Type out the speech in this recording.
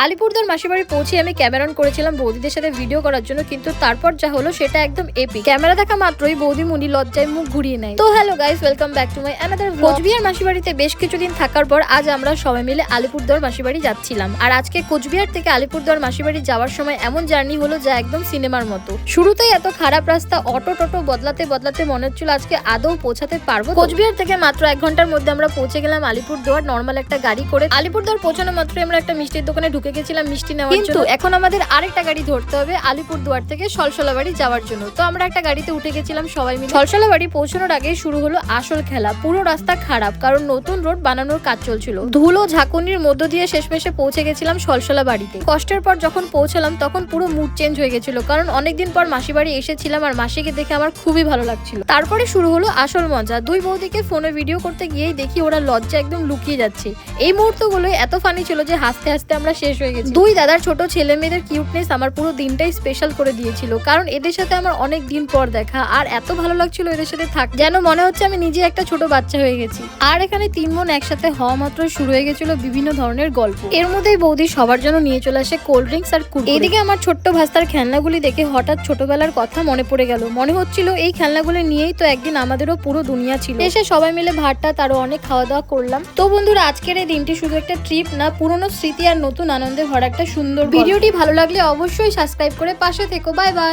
আলিপুরদুয়ার মাসিবাড়ি পৌঁছে আমি camera on করেছিলাম বৌদিদের সাথে ভিডিও করার জন্য, কিন্তু তারপর যা হলো সেটা একদম এপিক। ক্যামেরা দেখা মাত্রই বৌদিমুনি লজ্জায় মুখ ঘুরিয়ে নেয়। তো hello guys, welcome back to my another blog. Cooch Behar মাসিবাড়িতে বেশ কিছুদিন থাকার পর আজ আমরা সবাই মিলে আলিপুরদুয়ার মাসিবাড়ি যাচ্ছিলাম। আর আজকে কোচবিহার থেকে আলিপুরদুয়ার মাসিবাড়ি যাওয়ার সময় এমন জার্নি হলো যা একদম সিনেমার মতো। শুরুতেই এত খারাপ রাস্তা, অটো টোটো বদলাতে বদলাতে মনে হচ্ছিল আজকে আদৌ পৌঁছাতে পারবো। কোচবিহার থেকে মাত্র 1 ঘন্টার মধ্যে আমরা পৌঁছে গেলাম আলিপুরদুয়ার নর্মাল একটা গাড়ি করে। আলিপুরদুয়ার পৌঁছানো মাত্রই আমরা একটা মিষ্টির দোকানে ঢুকে গেছিলাম মিষ্টি নেওয়ার জন্য। কিন্তু এখন আমাদের আরেকটা গাড়ি ধরতে হবে আলিপুরদুয়ার থেকে সলসলাবাড়ি যাওয়ার জন্য। তো আমরা একটা গাড়িতে উঠে গেছিলাম সবাই মিলে। সলসলাবাড়ি পৌঁছানোর আগে শুরু হলো আসল খেলা। পুরো রাস্তা খারাপ, কারণ নতুন রোড বানানোর কাজ চলছিল। ধুলো ঝাঁকুনির মধ্য দিয়ে শেষমেশে পৌঁছে গেছিলাম সলসলাবাড়িতে। কষ্টের পর যখন পৌঁছালাম তখন পুরো মুড চেঞ্জ হয়ে গেছিল, কারণ অনেকদিন পর মাসি বাড়ি এসেছিলাম আর মাসিকে দেখে আমার খুবই ভালো লাগছিল। তারপরে শুরু হলো আসল মজা। দুই বৌদিকে ফোনে ভিডিও করতে গিয়েই দেখি ওরা লজ্জা একদম লুকিয়ে যাচ্ছে। এই মুহূর্তগুলো এত ফানি ছিল যে হাসতে হাসতে আমরা শেষ হয়ে গেছি। দুই দাদার ছোট ছেলে মেয়েদের কিউটনেস আমার পুরো দিনটাই স্পেশাল করে দিয়েছিল, কারণ এদের সাথে আমার অনেক দিন পর দেখা আর এত ভালো লাগছিল এদের সাথে থাক, যেন মনে হচ্ছে আমি নিজে একটা ছোট বাচ্চা হয়ে গেছি। আর এখানে 3 বোন একসাথে হওয়া মাত্র শুরু হয়ে গেছিল বিভিন্ন ধরনের গল্প। এর মধ্যেই বৌদি সবার জন্য নিয়ে চলে আসে কোল্ড ড্রিঙ্কস আর কুরকুরে। এদিকে আমার ছোট্ট ভাস্তার খেলনাগুলি দেখে হঠাৎ ছোটবেলার কথা মনে পড়ে গেল। মনে হচ্ছিল এই খেলনাগুলি নিয়েই তো একদিন আমাদেরও পুরো দুনিয়া ছিল। এসে সবাই মিলে ভাতটা তারও অনেক খাওয়া দাওয়া করলাম। তো বন্ধুরা, আজকের এই দিনটি শুধু একটা ট্রিপ না, পুরনো স্মৃতি আর নতুন আনন্দে ভরা একটা সুন্দর। ভিডিওটি ভালো লাগলে অবশ্যই সাবস্ক্রাইব করে পাশে থেকো। Bye bye.